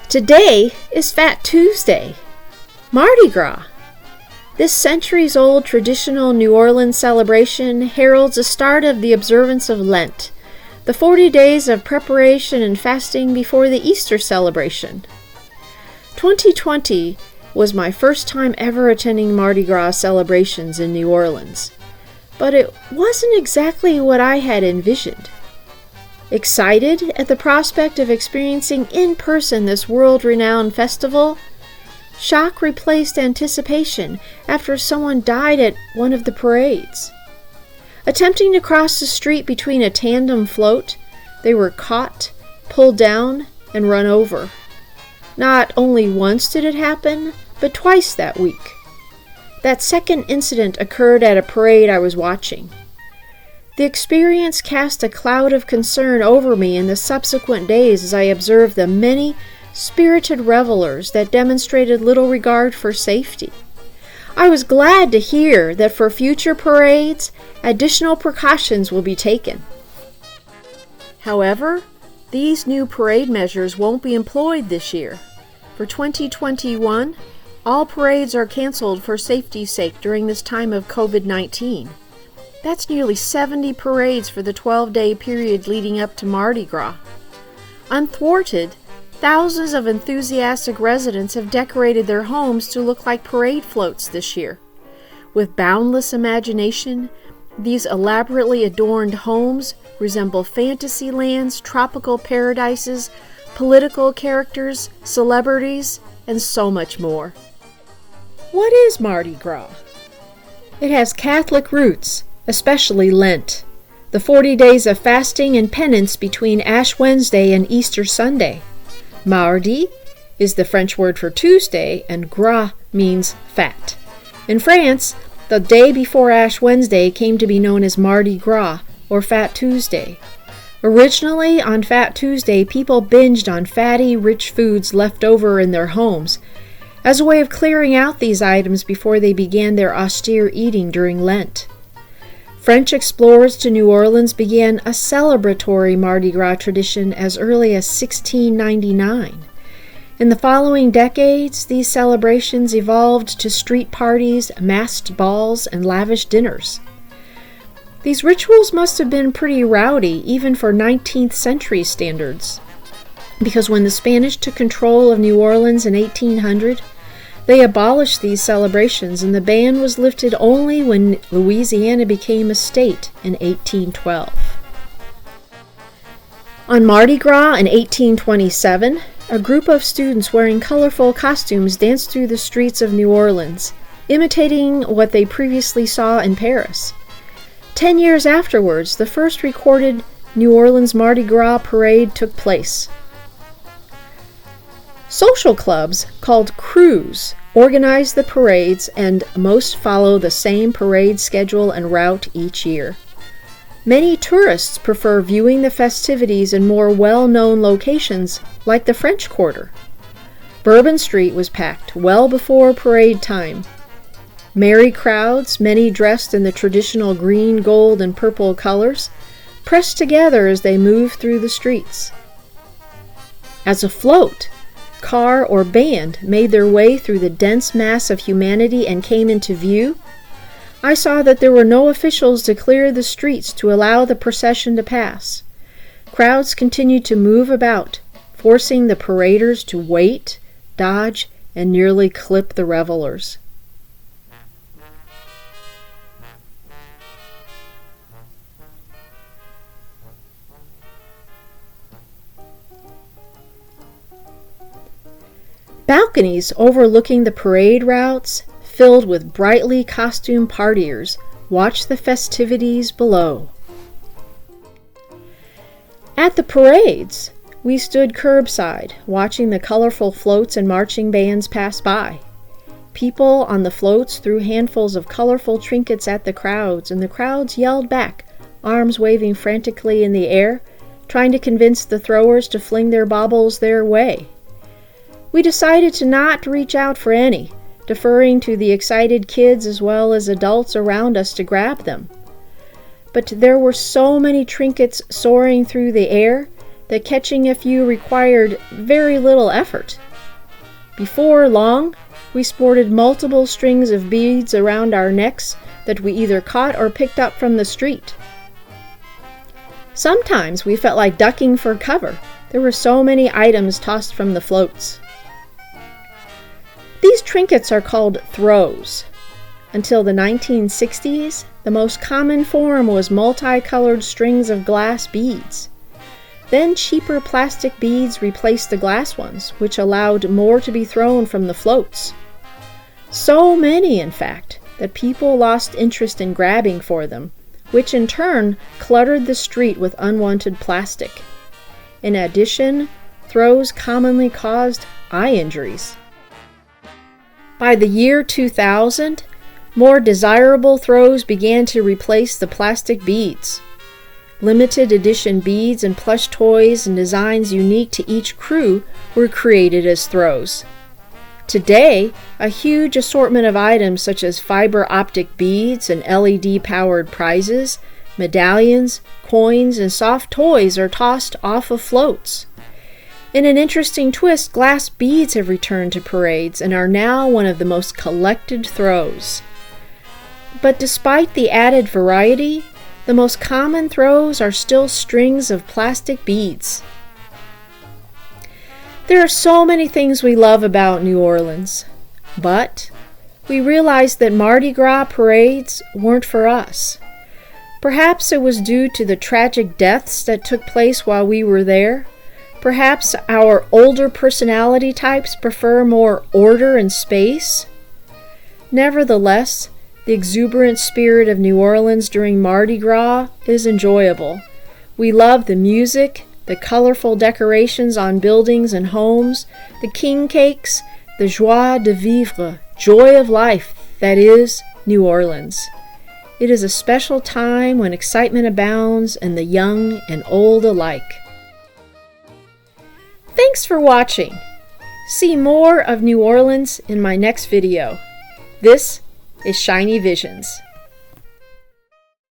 Today is Fat Tuesday, Mardi Gras. This centuries-old traditional New Orleans celebration heralds the start of the observance of Lent, the 40 days of preparation and fasting before the Easter celebration. 2020 was my first time ever attending Mardi Gras celebrations in New Orleans, but it wasn't exactly what I had envisioned. Excited at the prospect of experiencing in person this world-renowned festival, shock replaced anticipation after someone died at one of the parades. Attempting to cross the street between a tandem float, they were caught, pulled down, and run over. Not only once did it happen, but twice that week. That second incident occurred at a parade I was watching. The experience cast a cloud of concern over me in the subsequent days as I observed the many spirited revelers that demonstrated little regard for safety. I was glad to hear that for future parades, additional precautions will be taken. However, these new parade measures won't be employed this year. For 2021, all parades are canceled for safety's sake during this time of COVID-19. That's nearly 70 parades for the 12-day period leading up to Mardi Gras. Unthwarted, thousands of enthusiastic residents have decorated their homes to look like parade floats this year. With boundless imagination, these elaborately adorned homes resemble fantasy lands, tropical paradises, political characters, celebrities, and so much more. What is Mardi Gras? It has Catholic roots, especially Lent, the 40 days of fasting and penance between Ash Wednesday and Easter Sunday. Mardi is the French word for Tuesday, and gras means fat. In France, the day before Ash Wednesday came to be known as Mardi Gras, or Fat Tuesday. Originally, on Fat Tuesday, people binged on fatty, rich foods left over in their homes, as a way of clearing out these items before they began their austere eating during Lent. French explorers to New Orleans began a celebratory Mardi Gras tradition as early as 1699. In the following decades, these celebrations evolved to street parties, masked balls, and lavish dinners. These rituals must have been pretty rowdy, even for 19th century standards, because when the Spanish took control of New Orleans in 1800, they abolished these celebrations, and the ban was lifted only when Louisiana became a state in 1812. On Mardi Gras in 1827, a group of students wearing colorful costumes danced through the streets of New Orleans, imitating what they previously saw in Paris. 10 years afterwards, the first recorded New Orleans Mardi Gras parade took place. Social clubs called crews organize the parades, and most follow the same parade schedule and route each year. Many tourists prefer viewing the festivities in more well-known locations like the French Quarter. Bourbon Street was packed well before parade time. Merry crowds, many dressed in the traditional green, gold, and purple colors, pressed together as they moved through the streets. As a float, car, or band made their way through the dense mass of humanity and came into view, I saw that there were no officials to clear the streets to allow the procession to pass. Crowds continued to move about, forcing the paraders to wait, dodge, and nearly clip the revelers. Balconies overlooking the parade routes, filled with brightly costumed partiers, watched the festivities below. At the parades, we stood curbside, watching the colorful floats and marching bands pass by. People on the floats threw handfuls of colorful trinkets at the crowds, and the crowds yelled back, arms waving frantically in the air, trying to convince the throwers to fling their baubles their way. We decided to not reach out for any, deferring to the excited kids as well as adults around us to grab them. But there were so many trinkets soaring through the air that catching a few required very little effort. Before long, we sported multiple strings of beads around our necks that we either caught or picked up from the street. Sometimes we felt like ducking for cover. There were so many items tossed from the floats. These trinkets are called throws. Until the 1960s, the most common form was multicolored strings of glass beads. Then cheaper plastic beads replaced the glass ones, which allowed more to be thrown from the floats. So many, in fact, that people lost interest in grabbing for them, which in turn cluttered the street with unwanted plastic. In addition, throws commonly caused eye injuries. By the year 2000, more desirable throws began to replace the plastic beads. Limited edition beads and plush toys and designs unique to each crew were created as throws. Today, a huge assortment of items such as fiber optic beads and LED-powered prizes, medallions, coins, and soft toys are tossed off of floats. In an interesting twist, glass beads have returned to parades and are now one of the most collected throws. But despite the added variety, the most common throws are still strings of plastic beads. There are so many things we love about New Orleans, but we realized that Mardi Gras parades weren't for us. Perhaps it was due to the tragic deaths that took place while we were there. Perhaps our older personality types prefer more order and space. Nevertheless, the exuberant spirit of New Orleans during Mardi Gras is enjoyable. We love the music, the colorful decorations on buildings and homes, the king cakes, the joie de vivre, joy of life that is New Orleans. It is a special time when excitement abounds and the young and old alike. Thanks for watching. See more of New Orleans in my next video. This is Shiny Visions.